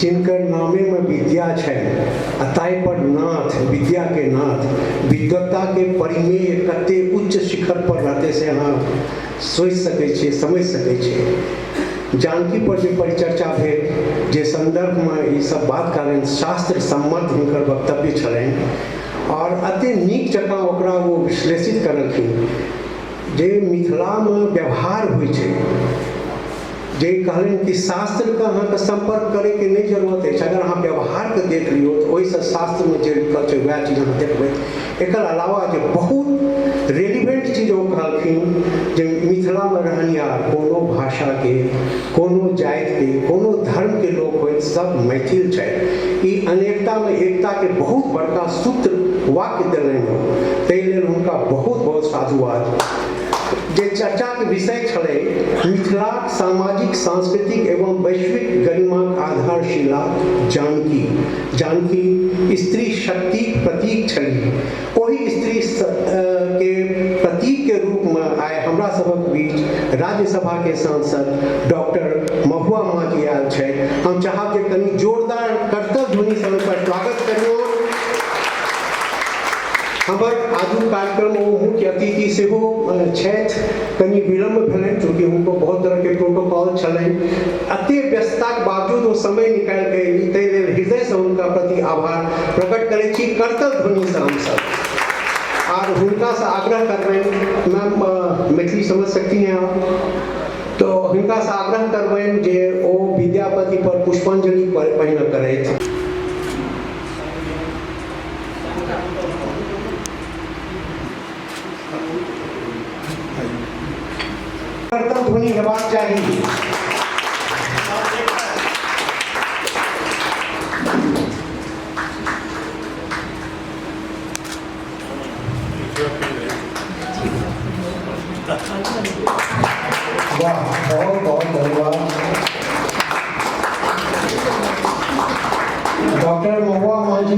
जिनकर नामे में विद्या छै, अताय पर नाथ विद्या के नाथ, विद्वत्ता के परिमेय कते उच्च शिखर पर रहते से अहाँ सोच सकै छियै, समझ सकै छियै। जानकी पर जे परिचर्चा भेल, जे संदर्भ में ई सब बात कारण शास्त्र सम्मत हुनकर वक्तव्य छलनि और अते नीक जकाँ ओकरा वो विश्लेषित करलखिन जे मिथिला में व्यवहार होइ छै, जे कहलन कि शास्त्र का अहाँ संपर्क करे के नहीं जरूरत है, अगर अहाँ व्यवहार के देख लियो तो ओहि से शास्त्र में जे लिखल छै वह चीज अहाँ देखबै। एकर अलावा जे बहुत रेलिवेंट चीज ओ कहलखिन जे मिथिला में रहनिहार कोनो भाषा के, कोनो जाति के, कोनो धर्म के लोग होय सब मैथिल छै। ई अनेकता में एकता के बहुत बड़का सूत्र वाक्य देलनि, ताहि लेल हुनका बहुत बहुत साधुवाद। जे चर्चा के विषय छलै मिथिला सामाजिक सांस्कृतिक एवं वैश्विक गरिमाक आधारशिला जानकी। जानकी स्त्री शक्ति प्रतीक छली। ओही स्त्री के प्रतीक के रूप में आइ हमरा सबक बीच राज्यसभा के सांसद डॉक्टर महुआ माँ जी आयल छै। हम चाहब जे कनी जोरदार करतब ध्वनि से हुनकर स्वागत करियौ। हमर आजू कार्यक्रम ओ मुख्य अतिथि सेहो छथि, कनी विलम्ब भेलनि चूँकि हुनको बहुत तरह के प्रोटोकॉल छलनि। अते व्यस्तता के बावजूद वो समय निकालि के एली, ताहि लेल हृदय से हुनका प्रति आभार प्रकट करै छी करतब ध्वनि से हमसब। और हुनका से आग्रह करबनि, मैम मैथिली समझ सकती हैं आप, तो हुनका से आग्रह करबनि जे ओ विद्यापति पर पुष्पांजलि पहिने करथि। करतब ध्वनि हेबाक चाही। वाह, बहुत बहुत धन्यवाद। डॉक्टर महुआ माँ जी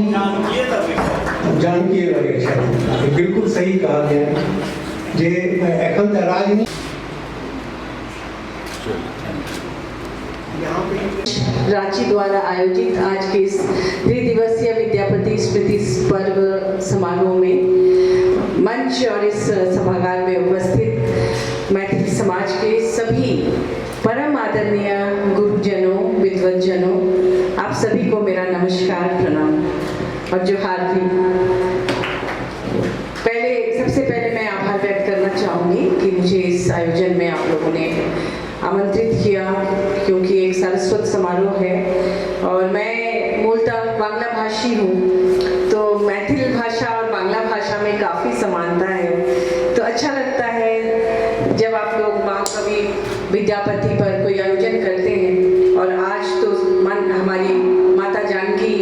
जानकी लगे छथि, बिल्कुल सही कहा गया जे एखन तऽ राजनीति रांची द्वारा आयोजित आज के इस त्रिदिवसीय विद्यापति स्मृति पर्व समारोह में मंच और इस सभागार में उपस्थित मैथिली समाज के सभी परम आदरणीय गुरुजनों, विद्वज्जनों, आप सभी को मेरा नमस्कार, प्रणाम और जोहार भी। सबसे पहले मैं आभार व्यक्त करना चाहूँगी कि मुझे इस आयोजन में आप लोगों ने आमंत्रित किया, क्योंकि एक सारस्वत समारोह है और मैं मूलतः बांग्ला भाषी हूँ, तो मैथिली भाषा और बांग्ला भाषा में काफ़ी समानता है। तो अच्छा लगता है जब आप लोग महाकवि विद्यापति पर कोई आयोजन करते हैं। और आज तो हमारी माता जानकी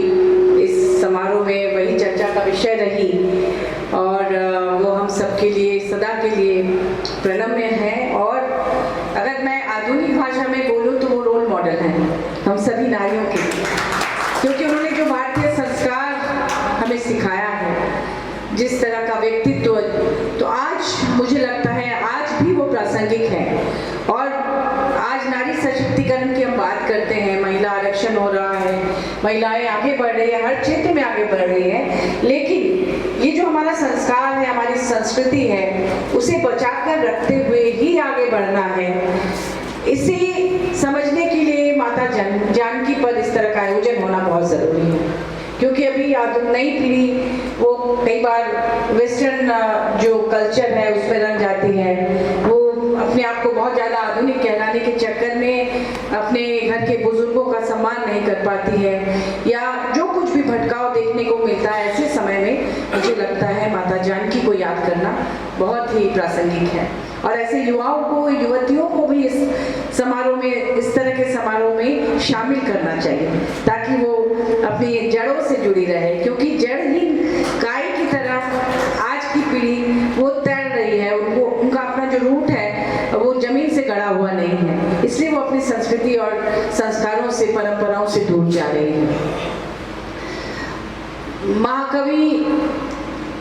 इस समारोह में वही चर्चा का विषय रही और वो हम सबके लिए सदा के लिए प्रणम्य है। और अगर मैं आधुनिक भाषा में बोलूं तो वो रोल मॉडल हैं हम सभी नारियों के, क्योंकि उन्होंने जो भारतीय संस्कार हमें सिखाया है, जिस तरह का व्यक्तित्व, तो आज मुझे लगता है आज भी वो प्रासंगिक है। और आज नारी सशक्तिकरण की हम बात करते हैं, महिला आरक्षण हो रहा है, महिलाएं आगे बढ़ रही है, हर क्षेत्र में आगे बढ़ रही है, लेकिन ये जो हमारा संस्कार है, हमारी संस्कृति है, उसे बचाकर रखते हुए ही आगे बढ़ना है। इसे समझने के लिए माता जानकी पर इस तरह का आयोजन होना बहुत ज़रूरी है, क्योंकि अभी नई पीढ़ी वो कई बार वेस्टर्न जो कल्चर है उसमें रंग जाती है, वो अपने आप को बहुत ज़्यादा आधुनिक कहलाने के चक्कर में अपने घर के बुजुर्गों का सम्मान नहीं कर पाती है, या जो कुछ भी भटकाव देखने को मिलता है। ऐसे समय में मुझे लगता है माता जानकी को याद करना बहुत ही प्रासंगिक है। और ऐसे युवाओं को, युवतियों को भी इस समारोह में, इस तरह के समारोह में शामिल करना चाहिए, ताकि वो अपनी जड़ों से जुड़ी रहे, क्योंकि जड़हीन गाय की तरह आज की पीढ़ी वो तैर रही है, उनका अपना जो रूट है वो जमीन से गड़ा हुआ नहीं है, इसलिए वो अपनी संस्कृति और संस्कारों से, परंपराओं से दूर जा रही है। महाकवि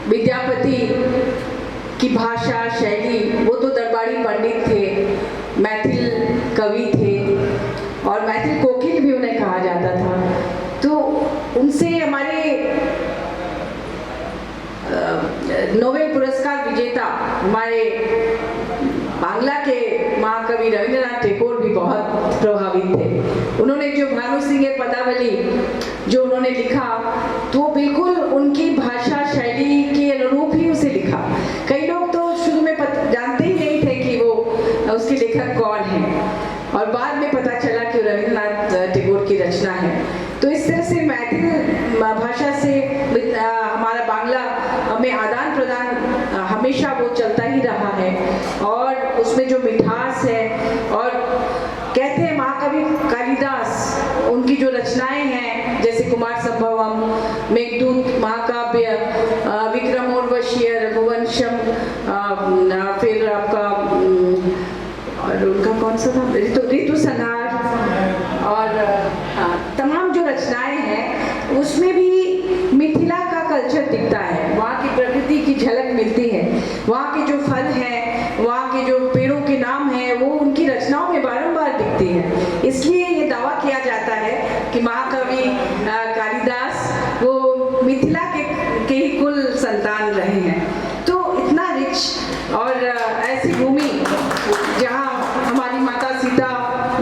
विद्यापति की भाषा शैली, वो तो दरबारी पंडित थे, मैथिल कवि थे और मैथिल कोकिल भी उन्हें कहा जाता था। उनसे हमारे नोबेल पुरस्कार विजेता हमारे बांग्ला के महाकवि रविंद्रनाथ टैगोर भी बहुत प्रभावित थे। उन्होंने जो भानु सिंह पदावली जो उन्होंने लिखा तो बिल्कुल उनकी भाषा शैली के अनुरूप ही उसे लिखा। कई लोग तो शुरू में जानते ही नहीं थे कि वो उसके लेखक कौन है, और बाद में पता चला कि रविंद्रनाथ टैगोर की रचना है। तो इस तरह से मैथिली भाषा से हमारा बांग्ला में आदान प्रदान हमेशा वो चलता ही रहा है, और उसमें जो मिठास है, और कहते हैं महाकवि कालिदास उनकी जो रचनाएं हैं जैसे कुमार संभवम, मेघदूत महाकाव्य, विक्रमोर्वशीय, रघुवंशम, फिर आपका और उनका कौन सा था ऋतु संहार, और तमाम जो रचनाएं हैं उसमें भी मिथिला का कल्चर दिखता है, वहाँ की प्रकृति की झलक मिलती है, वहाँ के जो फल हैं, वहाँ के जो पेड़ों के नाम हैं वो उनकी रचनाओं में बारंबार दिखती है। इसलिए ये दावा किया जाता है कि महाकवि कालिदास वो मिथिला के ही कुल संतान रहे हैं। तो इतना रिच और ऐसी भूमि जहाँ हमारी माता सीता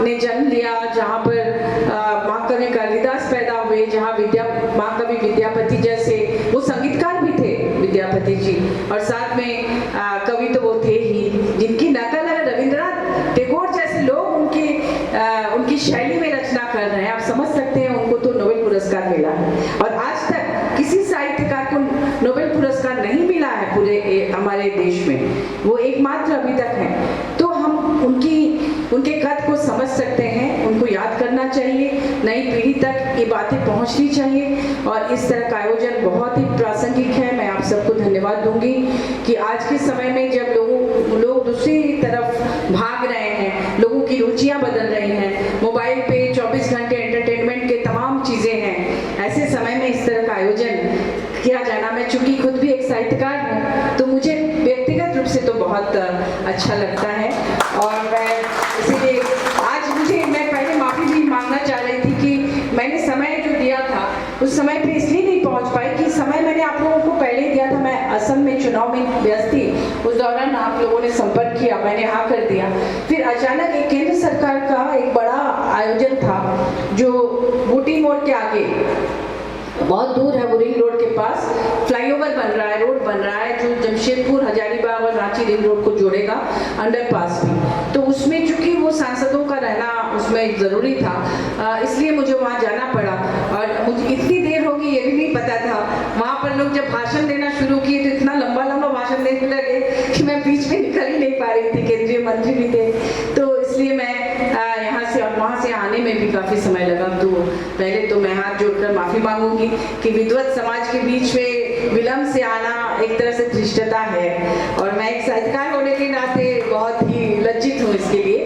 ने जन्म लिया, जहाँ पर महाकवि कालिदास पैदा हुए, जहाँ महाकवि विद्यापति जैसे वो संगीतकार भी थे विद्यापति जी, और साथ में कवि तो वो थे ही जिनकी नकल है रविंद्रनाथ टैगोर जैसे लोग उनकी शैली में रचना कर रहे हैं। आप समझ सकते हैं उनको तो नोबेल पुरस्कार मिला है, और आज तक किसी साहित्यकार को नोबेल पुरस्कार नहीं मिला है पूरे हमारे देश में, वो एकमात्र अभी तक है। तो हम उनके कद को समझ सकते हैं, उनको याद करना चाहिए, नई पीढ़ी तक ये बातें पहुंचनी चाहिए, और इस तरह का आयोजन बहुत ही प्रासंगिक है। मैं आप सबको धन्यवाद दूंगी कि आज के समय में जब लोग दूसरी तरफ भाग रहे हैं, लोगों की रुचियां बदल रही हैं, मोबाइल पे 24 घंटे एंटरटेनमेंट के तमाम चीज़ें हैं, ऐसे समय में इस तरह का आयोजन किया जाना, मैं चूंकि खुद भी एक साहित्यकार हूँ तो मुझे व्यक्तिगत रूप से तो बहुत अच्छा लगता है। और मैं इसीलिए आज मैं पहले माफ़ी भी मांगना चाह रही थी कि मैंने समय जो दिया था उस समय पे इसलिए नहीं पहुंच पाई कि समय मैंने आप लोगों को पहले ही दिया था। मैं असम में चुनाव में व्यस्त थी, उस दौरान आप लोगों ने संपर्क किया, मैंने हाँ कर दिया। फिर अचानक एक केंद्र सरकार का एक बड़ा आयोजन था जो बूटी मोड़ के आगे बहुत दूर है, वो रिंग रोड के पास फ्लाईओवर बन रहा है, रोड बन रहा है जो जमशेदपुर, हजारीबाग और रांची रिंग रोड को जोड़ेगा, अंडरपास भी। तो उसमें चूंकि वो सांसदों का रहना उसमें ज़रूरी था, इसलिए मुझे वहाँ जाना पड़ा, और मुझे इतनी देर होगी ये भी नहीं पता था। वहाँ पर लोग जब भाषण देना शुरू किए तो इतना लंबा लंबा भाषण देने लगे कि मैं बीच में निकल ही नहीं पा रही थी, केंद्रीय मंत्री भी थे, तो इसलिए मैं यहाँ से और वहाँ से आने में भी काफ़ी समय लगा। तो पहले तो मैं हाथ जोड़कर माफ़ी मांगूंगी कि विद्वत समाज के बीच में विलम्ब से आना एक तरह से धृष्टता है, और मैं एक साहित्यकार होने के नाते बहुत ही लज्जित हूँ इसके लिए।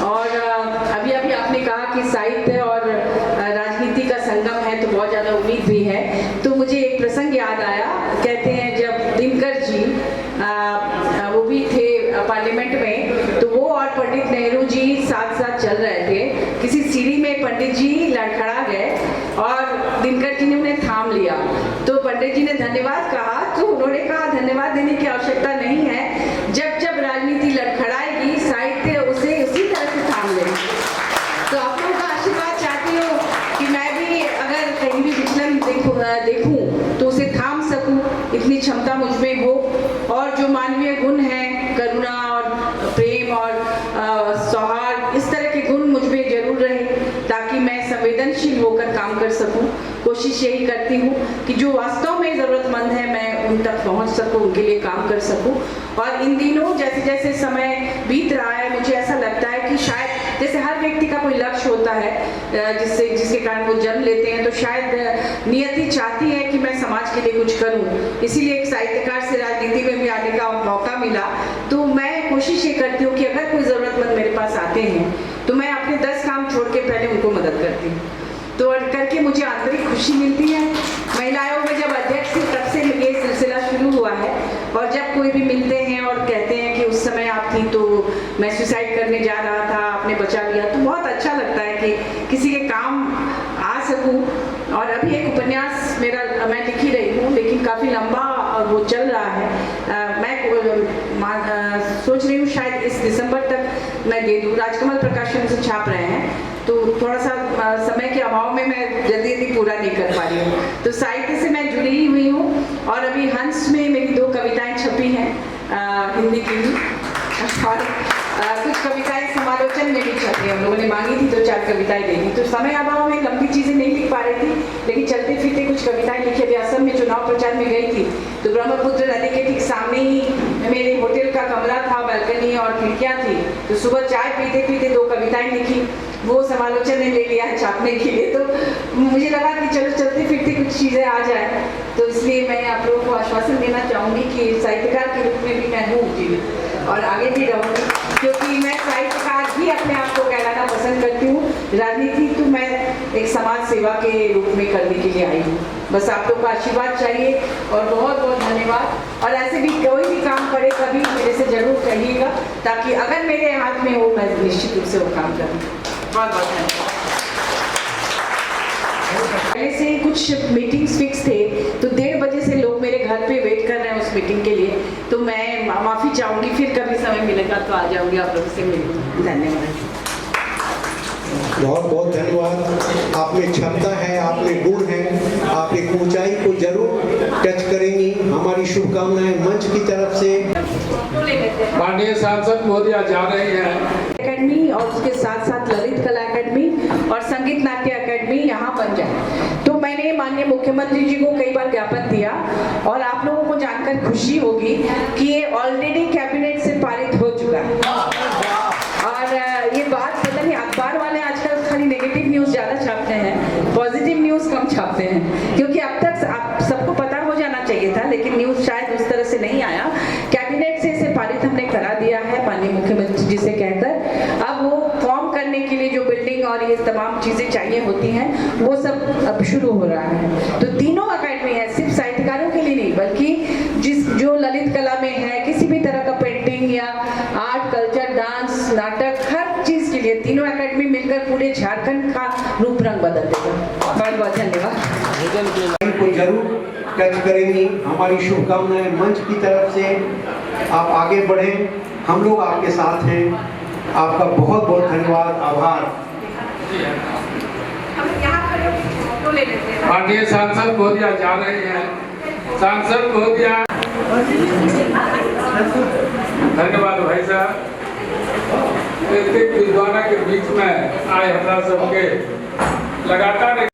और अभी आपने कहा कि साहित्य और राजनीति का संगम है तो बहुत ज़्यादा उम्मीद भी है। तो मुझे एक प्रसंग याद आया, कहते हैं जब दिनकर जी वो भी थे पार्लियामेंट में, तो वो और पंडित नेहरू जी साथ साथ चल रहे थे, किसी सीढ़ी में पंडित जी लड़खड़ा गए और दिनकर जी ने उन्हें थाम लिया। तो पंडित जी ने धन्यवाद कहा, तो उन्होंने कहा धन्यवाद देने की आवश्यकता नहीं है, जब जब राजनीति लड़खड़ाएगी साहित्य उसे उसी तरह से थाम ले। तो आप लोगों का आशीर्वाद चाहती हूँ कि मैं भी अगर कहीं भी विचलन देखूं तो उसे थाम सकूं, इतनी क्षमता मुझ में हो, और जो मानवीय गुण हैं, करुणा और प्रेम और सौहार्द, इस तरह के गुण मुझ में जरूर रहे, ताकि मैं संवेदनशील होकर काम कर सकूं। कोशिश यही करती हूँ कि जो वास्तव में ज़रूरतमंद है मैं उन तक पहुँच सकूँ, उनके लिए काम कर सकूँ। और इन दिनों जैसे जैसे समय बीत रहा है, मुझे ऐसा लगता है कि शायद जैसे हर व्यक्ति का कोई लक्ष्य होता है जिसके कारण वो जन्म लेते हैं, तो शायद नियति चाहती है कि मैं समाज के लिए कुछ करूं, इसीलिए एक साहित्यकार से राजनीति में भी आने का मौका मिला। तो मैं कोशिश ये करती हूँ कि अगर कोई ज़रूरतमंद मेरे पास आते हैं तो मैं अपने 10 काम छोड़ के पहले उनको मदद करती हूँ, तो करके मुझे आंतरिक खुशी मिलती है। महिला आयोग में जब अध्यक्ष थी तब से ये सिलसिला शुरू हुआ है, और जब कोई भी मिलते हैं और कहते हैं कि उस समय आप थी तो मैं सुसाइड करने जा रहा था, आपने बचा लिया, तो बहुत अच्छा लगता है कि किसी के काम आ सकूं और अभी एक उपन्यास मेरा मैं लिख ही रही हूँ, लेकिन काफ़ी लंबा वो चल रहा है। मैं सोच रही हूँ शायद इस दिसंबर तक मैं दे दूँ। राजकमल प्रकाशन से छाप रहे हैं, तो थोड़ा सा समय के अभाव में मैं जल्दी जल्दी पूरा नहीं कर पा रही हूँ। तो साहित्य से मैं जुड़ी हुई हूँ और अभी हंस में मेरी 2 कविताएं छपी हैं हिंदी की, और कुछ कविताएं समालोचन में भी छपी हैं। हम लोगों ने मांगी थी 2-4 कविताएं देनी, तो समय अभाव में लंबी चीज़ें नहीं लिख पा रही थी, लेकिन चलते फिरते कुछ कविताएं लिखी। अभी असम में चुनाव प्रचार में गई थी, तो ब्रह्मपुत्र नदी के ठीक सामने ही मेरे होटल का कमरा था, बालकनी और खिड़कियाँ थी, तो सुबह चाय पीते पीते 2 कविताएं लिखी। वो समालोचन ने ले लिया है छापने के लिए, तो मुझे लगा कि चलो चलते फिरते कुछ चीज़ें आ जाए, तो इसलिए मैं आप लोगों को आश्वासन देना चाहूँगी कि साहित्यकार के रूप में भी मैं हूँ जीवित और आगे भी रहूँगी, क्योंकि मैं साहित्यकार ही अपने आप को कहलाना पसंद करती हूँ। राजनीति तो मैं एक समाज सेवा के रूप में करने के लिए आई हूँ। बस आप लोग का आशीर्वाद चाहिए और बहुत बहुत धन्यवाद। और ऐसे भी कोई भी काम करे कभी मेरे से जरूर कहिएगा, ताकि अगर मेरे हाथ में हो मैं निश्चित रूप से वो काम करूँ। बहुत बहुत धन्यवाद। पहले से कुछ मीटिंग्स फिक्स थे, तो 1:30 बजे से लोग मेरे घर पे वेट कर रहे हैं उस मीटिंग के लिए, तो मैं माफ़ी चाहूँगी, फिर कभी समय मिलेगा तो आ जाऊँगी आप लोगों से मिलूँगी। धन्यवाद। बहुत बहुत धन्यवाद। आप में क्षमता है, आप में गुण है, आप एक ऊंचाई को जरूर टच करेंगी। हमारी शुभकामनाएं मंच की तरफ से। माननीय सांसद महोदया जा रही हैं अकेडमी और उसके साथ साथ ललित कला अकेडमी और संगीत नाट्य अकेडमी यहाँ बन जाए। तो मैंने माननीय मुख्यमंत्री जी को कई बार ज्ञापन दिया और आप लोगों को जानकर खुशी होगी कि ये ऑलरेडी कैबिनेट से पारित हो चुका है। और ये बात पता नहीं, अखबार वाले आजकल खाली नेगेटिव न्यूज़ ज़्यादा छापते हैं, पॉजिटिव न्यूज़ कम छापते हैं, क्योंकि अब तक आप सबको पता हो जाना चाहिए था, लेकिन न्यूज़ शायद उस तरह से नहीं आया। कैबिनेट से इसे पारित हमने करा दिया है माननीय मुख्यमंत्री जी से कहकर। अब वो फॉर्म करने के लिए जो बिल्डिंग और ये तमाम चीज़ें चाहिए होती हैं, वो सब अब शुरू हो रहा है। तो तीनों अकेडमी है, सिर्फ साहित्यकारों के लिए नहीं, बल्कि जो ललित कला में है, किसी भी तरह का पेंटिंग या आर्ट, कल्चर, डांस, नाटक, हर चीज़ के लिए तीनों अकेडमी मिलकर पूरे झारखंड का रूप रंग बदल देगा। बहुत बहुत धन्यवाद। को जरूर टच करेंगी। हमारी शुभकामनाएं मंच की तरफ से। आप आगे बढ़ें, हम लोग आपके साथ हैं। आपका बहुत बहुत धन्यवाद, आभार। माननीय सांसद महोदया जा रही हैं। सांसद महोदया, धन्यवाद भाई साहब। इतने विद्वानों के बीच में आए हमरा सबके लगातार एक